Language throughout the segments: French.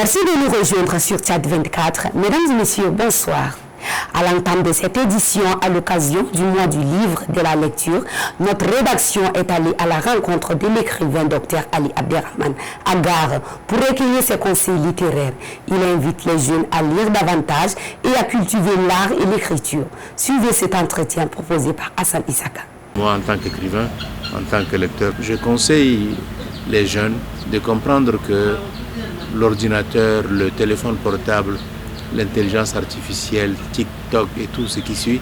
Merci de nous rejoindre sur Tchad 24. Mesdames et messieurs, bonsoir. À l'entame de cette édition, à l'occasion du mois du livre de la lecture, notre rédaction est allée à la rencontre de l'écrivain Dr Ali Abderrahmane Agar pour recueillir ses conseils littéraires. Il invite les jeunes à lire davantage et à cultiver l'art et l'écriture. Suivez cet entretien proposé par Hassan Issaka. Moi, en tant qu'écrivain, en tant que lecteur, je conseille les jeunes de comprendre que l'ordinateur, le téléphone portable, l'intelligence artificielle, TikTok et tout ce qui suit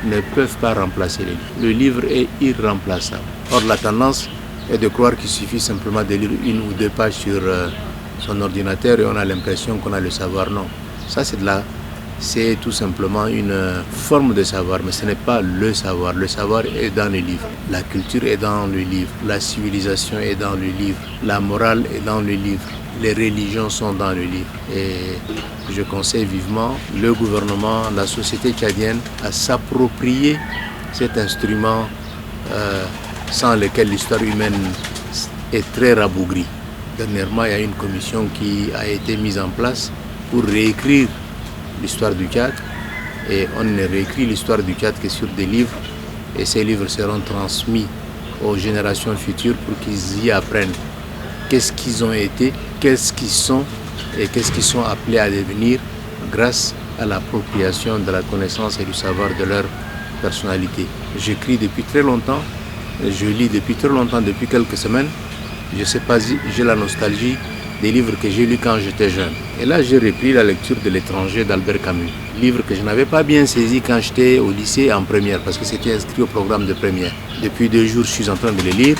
ne peuvent pas remplacer les livres. Le livre est irremplaçable. Or, la tendance est de croire qu'il suffit simplement de lire une ou deux pages sur son ordinateur et on a l'impression qu'on a le savoir. Non, ça c'est tout simplement une forme de savoir, mais ce n'est pas le savoir. Le savoir est dans les livres. La culture est dans le livre. La civilisation est dans le livre. La morale est dans le livre. Les religions sont dans le livre. Et je conseille vivement le gouvernement, la société tchadienne à s'approprier cet instrument sans lequel l'histoire humaine est très rabougrie. Dernièrement, il y a une commission qui a été mise en place pour réécrire l'histoire du Tchad. Et on ne réécrit l'histoire du Tchad que sur des livres. Et ces livres seront transmis aux générations futures pour qu'ils y apprennent qu'est-ce qu'ils ont été, qu'est-ce qu'ils sont et qu'est-ce qu'ils sont appelés à devenir grâce à l'appropriation de la connaissance et du savoir de leur personnalité. J'écris depuis très longtemps, je lis depuis très longtemps, depuis quelques semaines. Je ne sais pas si j'ai la nostalgie des livres que j'ai lus quand j'étais jeune. Et là, j'ai repris la lecture de L'étranger d'Albert Camus. Livre que je n'avais pas bien saisi quand j'étais au lycée en première, parce que c'était inscrit au programme de première. Depuis 2 jours, je suis en train de le lire.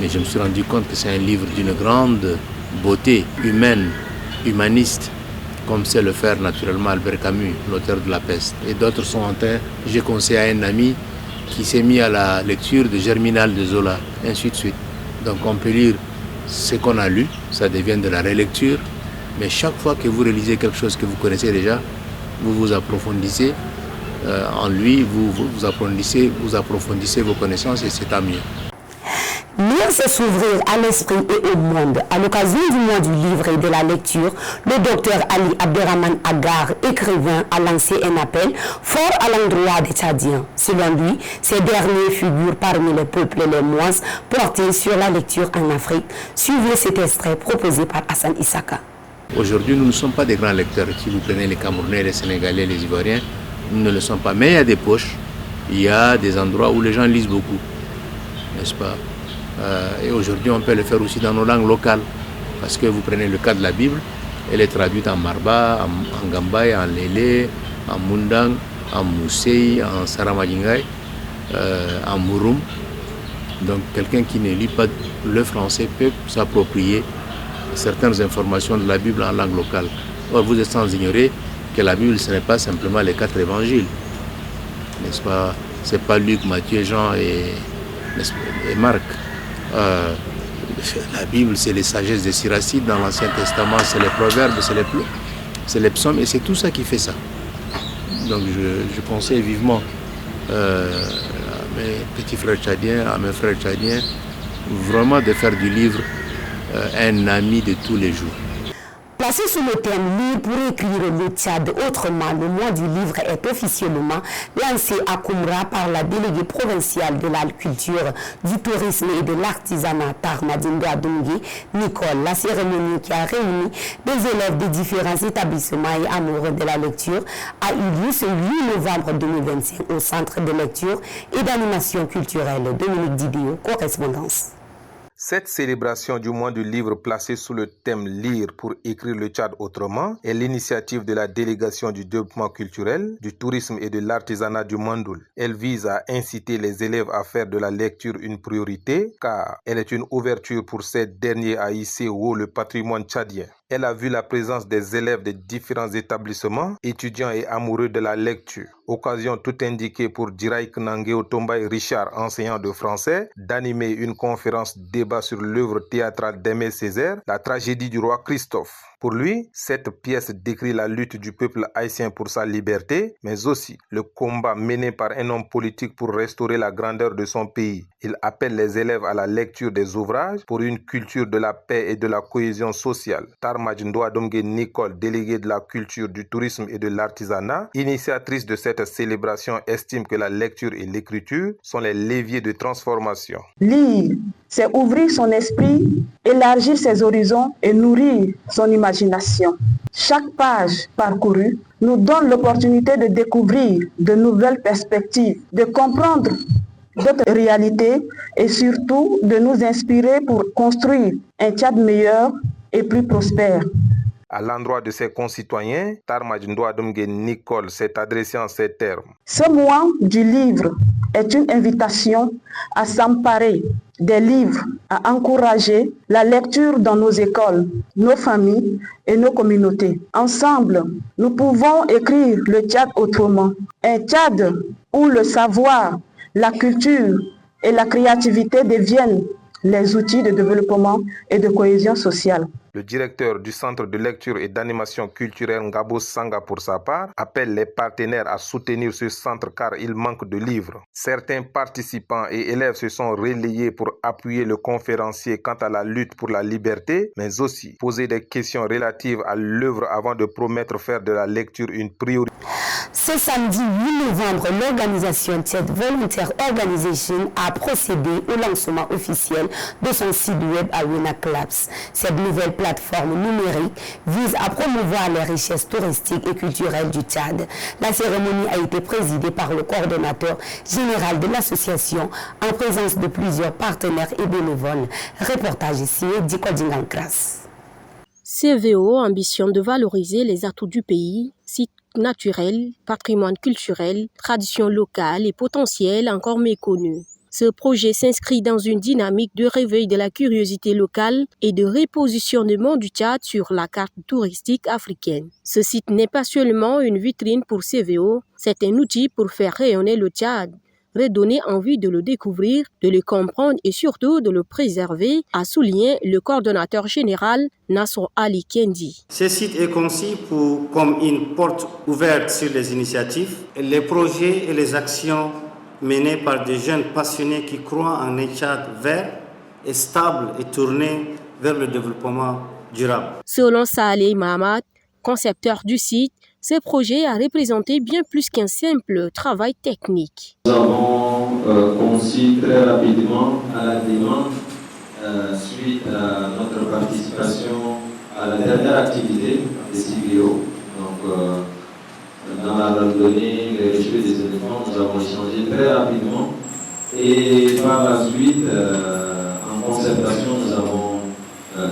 Mais je me suis rendu compte que c'est un livre d'une grande beauté humaine, humaniste, comme sait le faire naturellement Albert Camus, l'auteur de La Peste. Et d'autres sont en train, j'ai conseillé à un ami qui s'est mis à la lecture de Germinal de Zola, ainsi de suite. Donc on peut lire ce qu'on a lu, ça devient de la relecture, mais chaque fois que vous relisez quelque chose que vous connaissez déjà, vous vous approfondissez en lui, vous approfondissez vos connaissances et c'est tant mieux. Lire, c'est s'ouvrir à l'esprit et au monde. À l'occasion du mois du livre et de la lecture, le docteur Ali Abderrahmane Agar, écrivain, a lancé un appel fort à l'endroit des Tchadiens. Selon lui, ces derniers figurent parmi les peuples les moins portés sur la lecture en Afrique. Suivez cet extrait proposé par Hassan Issaka. Aujourd'hui, nous ne sommes pas des grands lecteurs. Si vous prenez les Camerounais, les Sénégalais, les Ivoiriens, nous ne le sommes pas. Mais il y a des poches, il y a des endroits où les gens lisent beaucoup, n'est-ce pas? Et aujourd'hui, on peut le faire aussi dans nos langues locales. Parce que vous prenez le cas de la Bible, elle est traduite en Marba, en Gambay, en Lélé, en Mundang, en Moussei, en Saramadingay, en Mouroum. Donc quelqu'un qui ne lit pas le français peut s'approprier certaines informations de la Bible en langue locale. Or, vous êtes sans ignorer que la Bible, ce n'est pas simplement les 4 évangiles. N'est-ce pas? Ce n'est pas Luc, Matthieu, Jean et Marc. La Bible, c'est les sagesses des Siracides dans l'Ancien Testament, c'est les proverbes, c'est les psaumes, et c'est tout ça qui fait ça. Donc je conseille vivement à mes petits frères tchadiens, à mes frères tchadiens, vraiment de faire du livre un ami de tous les jours. Placé sous le thème « Lire pour écrire le Tchad autrement », le mois du livre est officiellement lancé à Koumra par la déléguée provinciale de la culture, du tourisme et de l'artisanat Tarmadine Adongue, Nicole. La cérémonie qui a réuni des élèves de différents établissements et amoureux de la lecture a eu lieu ce 8 novembre 2025 au Centre de lecture et d'animation culturelle. Dominique Didio, correspondance. Cette célébration du mois du livre placée sous le thème « Lire pour écrire le Tchad autrement » est l'initiative de la délégation du développement culturel, du tourisme et de l'artisanat du Mandoul. Elle vise à inciter les élèves à faire de la lecture une priorité car elle est une ouverture pour ces derniers à hisser haut le patrimoine tchadien. Elle a vu la présence des élèves de différents établissements, étudiants et amoureux de la lecture. Occasion tout indiquée pour Diraïk Nangeo Tombay Richard, enseignant de français, d'animer une conférence débat sur l'œuvre théâtrale d'Aimé Césaire, La tragédie du roi Christophe. Pour lui, cette pièce décrit la lutte du peuple haïtien pour sa liberté, mais aussi le combat mené par un homme politique pour restaurer la grandeur de son pays. Il appelle les élèves à la lecture des ouvrages pour une culture de la paix et de la cohésion sociale. Tarmadj Ndoadomgue Nicole, déléguée de la culture, du tourisme et de l'artisanat, initiatrice de cette célébration, estime que la lecture et l'écriture sont les leviers de transformation. Lire, c'est ouvrir son esprit, élargir ses horizons et nourrir son imagination. Chaque page parcourue nous donne l'opportunité de découvrir de nouvelles perspectives, de comprendre d'autres réalités et surtout de nous inspirer pour construire un Tchad meilleur et plus prospère. À l'endroit de ses concitoyens, Tarmadj Ndoadomgue Nicole s'est adressé en ces termes. Ce mois du livre est une invitation à s'emparer des livres, à encourager la lecture dans nos écoles, nos familles et nos communautés. Ensemble, nous pouvons écrire le Tchad autrement. Un Tchad où le savoir, la culture et la créativité deviennent les outils de développement et de cohésion sociale. Le directeur du Centre de lecture et d'animation culturelle Ngabo Sanga, pour sa part, appelle les partenaires à soutenir ce centre car il manque de livres. Certains participants et élèves se sont relayés pour appuyer le conférencier quant à la lutte pour la liberté, mais aussi poser des questions relatives à l'œuvre avant de promettre faire de la lecture une priorité. Ce samedi 8 novembre, l'organisation Tchad Volunteer Organization a procédé au lancement officiel de son site web Awena Collapse. Cette nouvelle plateforme numérique vise à promouvoir les richesses touristiques et culturelles du Tchad. La cérémonie a été présidée par le coordonnateur général de l'association en présence de plusieurs partenaires et bénévoles. Reportage ici, Diko Djingankras. CVO ambitionne de valoriser les atouts du pays, sites naturels, patrimoine culturel, traditions locales et potentiels encore méconnus. Ce projet s'inscrit dans une dynamique de réveil de la curiosité locale et de repositionnement du Tchad sur la carte touristique africaine. Ce site n'est pas seulement une vitrine pour CVO, c'est un outil pour faire rayonner le Tchad, redonner envie de le découvrir, de le comprendre et surtout de le préserver, a souligné le coordonnateur général Nasr Ali Kendi. Ce site est conçu comme une porte ouverte sur les initiatives, les projets et les actions menées par des jeunes passionnés qui croient en un Tchad vert et stable et tourné vers le développement durable. Selon Saleh Mahamat, concepteur du site, ce projet a représenté bien plus qu'un simple travail technique. Nous avons conçu très rapidement à la demande, suite à notre participation à la dernière activité des CVO. Donc, dans la randonnée, les respect des éléphants, nous avons échangé très rapidement. Et par la suite, en concertation, nous avons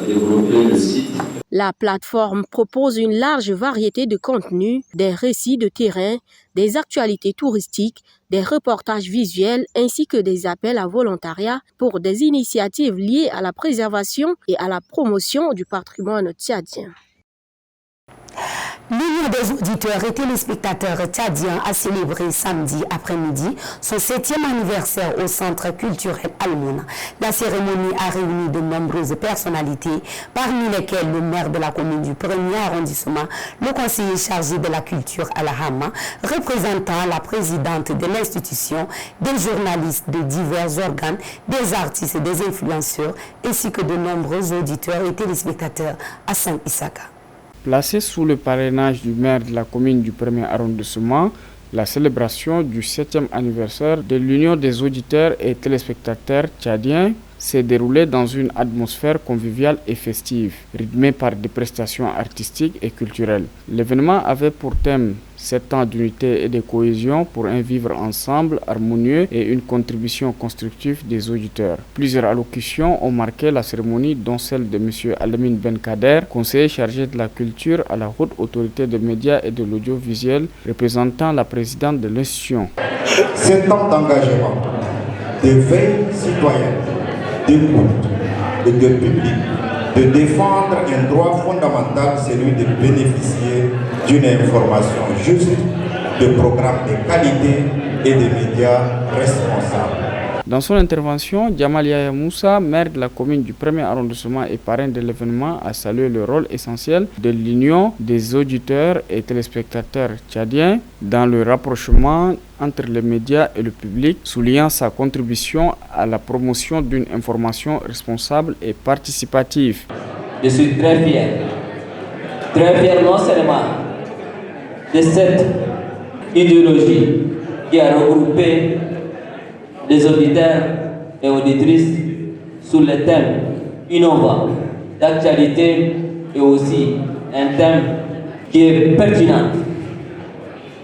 développé le site. La plateforme propose une large variété de contenus, des récits de terrain, des actualités touristiques, des reportages visuels ainsi que des appels à volontariat pour des initiatives liées à la préservation et à la promotion du patrimoine tchadien. L'Union des auditeurs et téléspectateurs tchadiens a célébré samedi après-midi son 7e anniversaire au Centre culturel Al-Mouna. La cérémonie a réuni de nombreuses personnalités, parmi lesquelles le maire de la commune du 1er arrondissement, le conseiller chargé de la culture Al-Hama, représentant la présidente de l'institution, des journalistes de divers organes, des artistes et des influenceurs, ainsi que de nombreux auditeurs et téléspectateurs à Saint-Issaka. Placée sous le parrainage du maire de la commune du 1er arrondissement, la célébration du 7e anniversaire de l'Union des auditeurs et téléspectateurs tchadiens s'est déroulée dans une atmosphère conviviale et festive, rythmée par des prestations artistiques et culturelles. L'événement avait pour thème 7 ans d'unité et de cohésion pour un vivre ensemble harmonieux et une contribution constructive des auditeurs. Plusieurs allocutions ont marqué la cérémonie, dont celle de M. Alamine Ben Kader, conseiller chargé de la culture à la haute autorité des médias et de l'audiovisuel, représentant la présidente de l'institution. 7 ans d'engagement, de veille citoyenne, d'écoute et de public, de défendre un droit fondamental, celui de bénéficier d'une information juste, de programmes de qualité et de médias responsables. Dans son intervention, Djamal Yahya Moussa, maire de la commune du 1er arrondissement et parrain de l'événement, a salué le rôle essentiel de l'Union des auditeurs et téléspectateurs tchadiens dans le rapprochement entre les médias et le public, soulignant sa contribution à la promotion d'une information responsable et participative. Je suis très fier non seulement de cette idéologie qui a regroupé les auditeurs et auditrices sur les thèmes innovants d'actualité et aussi un thème qui est pertinent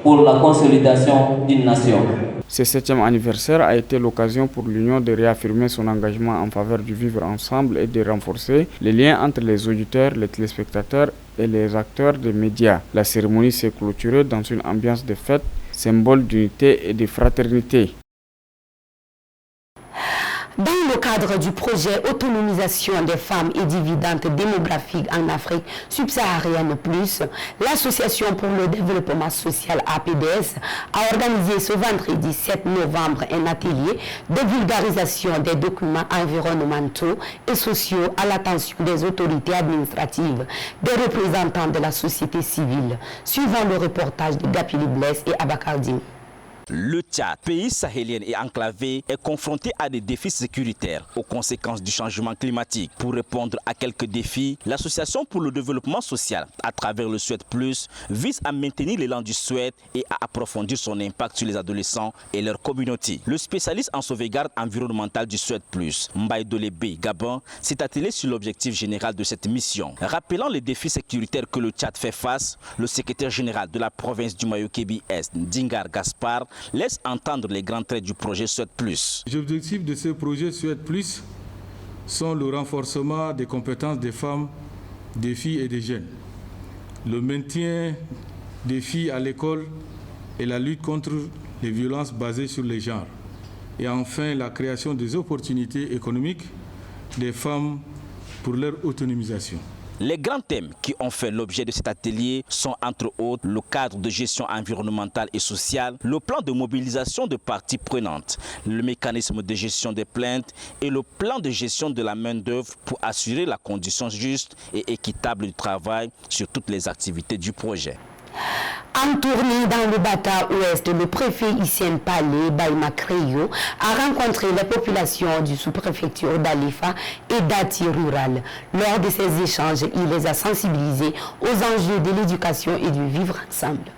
pour la consolidation d'une nation. Ce 7e anniversaire a été l'occasion pour l'Union de réaffirmer son engagement en faveur du vivre ensemble et de renforcer les liens entre les auditeurs, les téléspectateurs et les acteurs des médias. La cérémonie s'est clôturée dans une ambiance de fête, symbole d'unité et de fraternité. Dans le cadre du projet Autonomisation des femmes et dividendes démographiques en Afrique subsaharienne plus, l'Association pour le développement social APDS a organisé ce vendredi 7 novembre un atelier de vulgarisation des documents environnementaux et sociaux à l'attention des autorités administratives, des représentants de la société civile, suivant le reportage de Gapili Blaise et Abakardine. Le Tchad, pays sahélien et enclavé, est confronté à des défis sécuritaires aux conséquences du changement climatique. Pour répondre à quelques défis, l'Association pour le développement social, à travers le Suède Plus, vise à maintenir l'élan du Suède et à approfondir son impact sur les adolescents et leur communauté. Le spécialiste en sauvegarde environnementale du Suède Plus, Mbaye Dolebe Gabon, s'est attelé sur l'objectif général de cette mission. Rappelant les défis sécuritaires que le Tchad fait face, le secrétaire général de la province du Mayo-Kébi-Est, Ndingar Gaspard, laisse entendre les grands traits du projet Suède Plus. Les objectifs de ce projet Suède Plus sont le renforcement des compétences des femmes, des filles et des jeunes, le maintien des filles à l'école et la lutte contre les violences basées sur les genres, et enfin la création des opportunités économiques des femmes pour leur autonomisation. Les grands thèmes qui ont fait l'objet de cet atelier sont entre autres le cadre de gestion environnementale et sociale, le plan de mobilisation de parties prenantes, le mécanisme de gestion des plaintes et le plan de gestion de la main-d'œuvre pour assurer la condition juste et équitable du travail sur toutes les activités du projet. En tournée dans le Bata Ouest, le préfet Hissène Palé Baïma Kreyo a rencontré les populations du sous-préfecture d'Alifa et d'Ati rural. Lors de ces échanges, il les a sensibilisés aux enjeux de l'éducation et du vivre ensemble.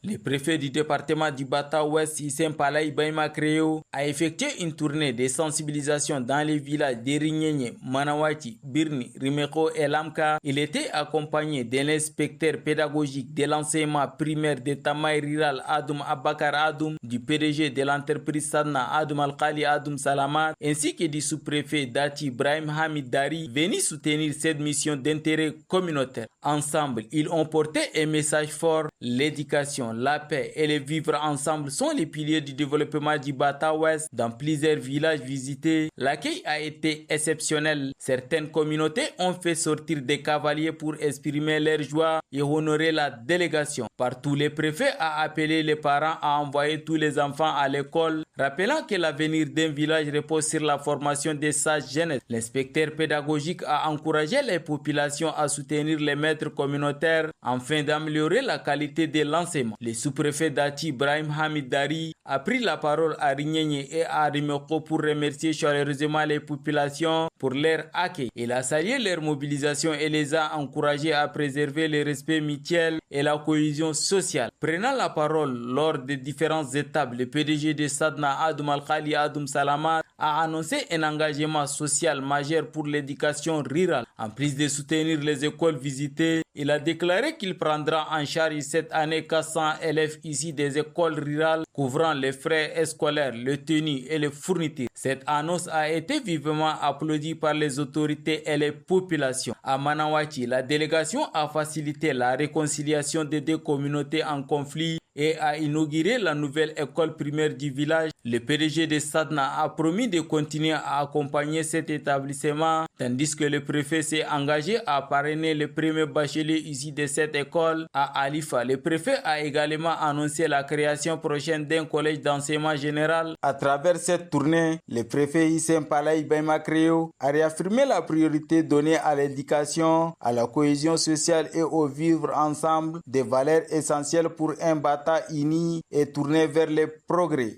Le préfet du département du Bata Ouest, Hissène Palay Baïma Kreyo, a effectué une tournée de sensibilisation dans les villages d'Erinyenye, Manawati, Birni, Rimeko et Lamka. Il était accompagné d'un inspecteur pédagogique de l'enseignement primaire de Tamaï rural Adoum Abakar Adoum, du PDG de l'entreprise Sadna Adoum Al-Khali Adoum Salamat, ainsi que du sous-préfet Dati Ibrahim Hamid Dari, venus soutenir cette mission d'intérêt communautaire. Ensemble, ils ont porté un message fort: l'éducation, la paix et le vivre ensemble sont les piliers du développement du Bata Ouest. Dans plusieurs villages visités, l'accueil a été exceptionnel. Certaines communautés ont fait sortir des cavaliers pour exprimer leur joie et honorer la délégation. Partout, le préfet a appelé les parents à envoyer tous les enfants à l'école, rappelant que l'avenir d'un village repose sur la formation des sages jeunesse. L'inspecteur pédagogique a encouragé les populations à soutenir les maîtres communautaires afin d'améliorer la qualité de l'enseignement. Le sous-préfet Dati Ibrahim Hamid Dari a pris la parole à Rinyenye et à Rimeko pour remercier chaleureusement les populations pour leur accueil. Il a salué leur mobilisation et les a encouragés à préserver le respect mutuel et la cohésion sociale. Prenant la parole lors des différentes étapes, le PDG de Sadna Adoum Al-Khali Adoum Salamat a annoncé un engagement social majeur pour l'éducation rurale. En plus de soutenir les écoles visitées, il a déclaré qu'il prendra en charge cette année 400 élèves ici des écoles rurales, couvrant les frais scolaires, les tenues et les fournitures. Cette annonce a été vivement applaudie par les autorités et les populations. À Manawati, la délégation a facilité la réconciliation des deux communautés en conflit et a inauguré la nouvelle école primaire du village Le PDG de Sadna a promis de continuer à accompagner cet établissement, tandis que le préfet s'est engagé à parrainer le premier bachelier issu de cette école à Alifa. Le préfet a également annoncé la création prochaine d'un collège d'enseignement général. À travers cette tournée, le préfet Hissène Palaye Ibrahima Créo a réaffirmé la priorité donnée à l'éducation, à la cohésion sociale et au vivre ensemble, des valeurs essentielles pour un Bata uni et tourné vers le progrès.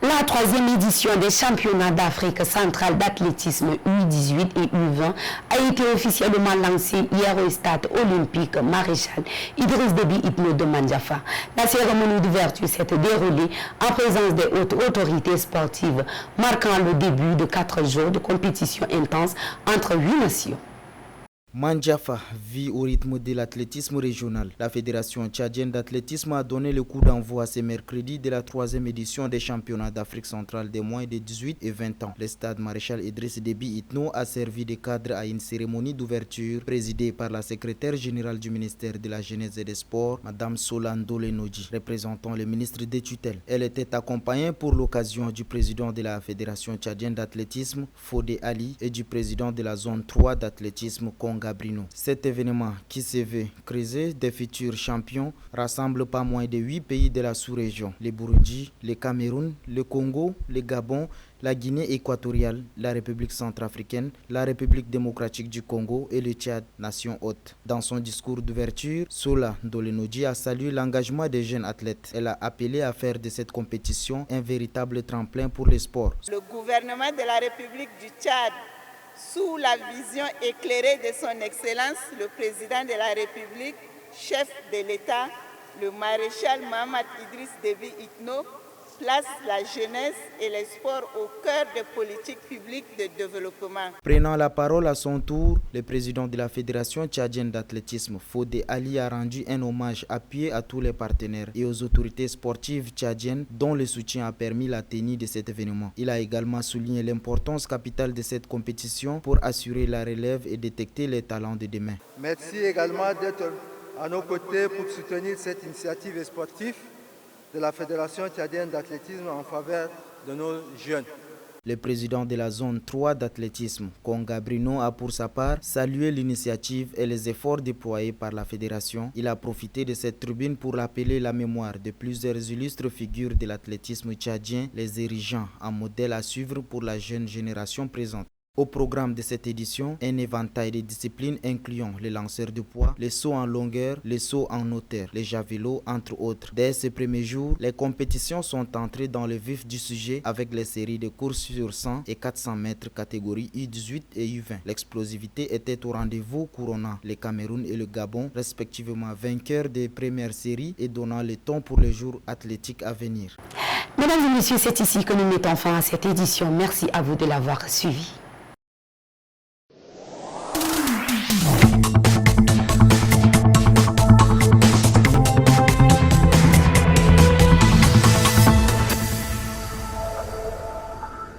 La 3e édition des championnats d'Afrique centrale d'athlétisme U18 et U20 a été officiellement lancée hier au stade olympique Maréchal Idriss Déby Itno de Mandjafa. La cérémonie d'ouverture s'est déroulée en présence des hautes autorités sportives, marquant le début de 4 jours de compétition intense entre 8 nations. Mandjafa vit au rythme de l'athlétisme régional. La Fédération tchadienne d'athlétisme a donné le coup d'envoi ce mercredi de la 3e édition des championnats d'Afrique centrale des moins de 18 et 20 ans. Le stade Maréchal Idriss Déby Itno a servi de cadre à une cérémonie d'ouverture présidée par la secrétaire générale du ministère de la Jeunesse et des Sports, Mme Solando Lenoji, représentant le ministre des tutelles. Elle était accompagnée pour l'occasion du président de la Fédération tchadienne d'athlétisme, Fodé Ali, et du président de la zone 3 d'athlétisme, Gabrino. Cet événement, qui se veut creuser des futurs champions, rassemble pas moins de 8 pays de la sous-région: le Burundi, le Cameroun, le Congo, le Gabon, la Guinée équatoriale, la République centrafricaine, la République démocratique du Congo et le Tchad, nation hôte. Dans son discours d'ouverture, Sola Ndolenodji a salué l'engagement des jeunes athlètes. Elle a appelé à faire de cette compétition un véritable tremplin pour le sport. Le gouvernement de la République du Tchad, sous la vision éclairée de son Excellence, le président de la République, chef de l'État, le maréchal Mohamed Idriss Déby Itno, place la jeunesse et les sports au cœur des politiques publiques de développement. Prenant la parole à son tour, le président de la Fédération tchadienne d'athlétisme, Fodé Ali, a rendu un hommage appuyé à tous les partenaires et aux autorités sportives tchadiennes dont le soutien a permis la tenue de cet événement. Il a également souligné l'importance capitale de cette compétition pour assurer la relève et détecter les talents de demain. Merci également d'être à nos côtés pour soutenir cette initiative sportive de la Fédération tchadienne d'athlétisme en faveur de nos jeunes. Le président de la zone 3 d'athlétisme, Konga Brino, a pour sa part salué l'initiative et les efforts déployés par la fédération. Il a profité de cette tribune pour rappeler la mémoire de plusieurs illustres figures de l'athlétisme tchadien, les érigeant en modèle à suivre pour la jeune génération présente. Au programme de cette édition, un éventail de disciplines incluant les lanceurs de poids, les sauts en longueur, les sauts en hauteur, les javelots, entre autres. Dès ce premier jour, les compétitions sont entrées dans le vif du sujet avec les séries de courses sur 100 et 400 mètres catégorie U18 et U20. L'explosivité était au rendez-vous, couronnant le Cameroun et le Gabon, respectivement vainqueurs des premières séries et donnant le ton pour les jours athlétiques à venir. Mesdames et messieurs, c'est ici que nous mettons fin à cette édition. Merci à vous de l'avoir suivi.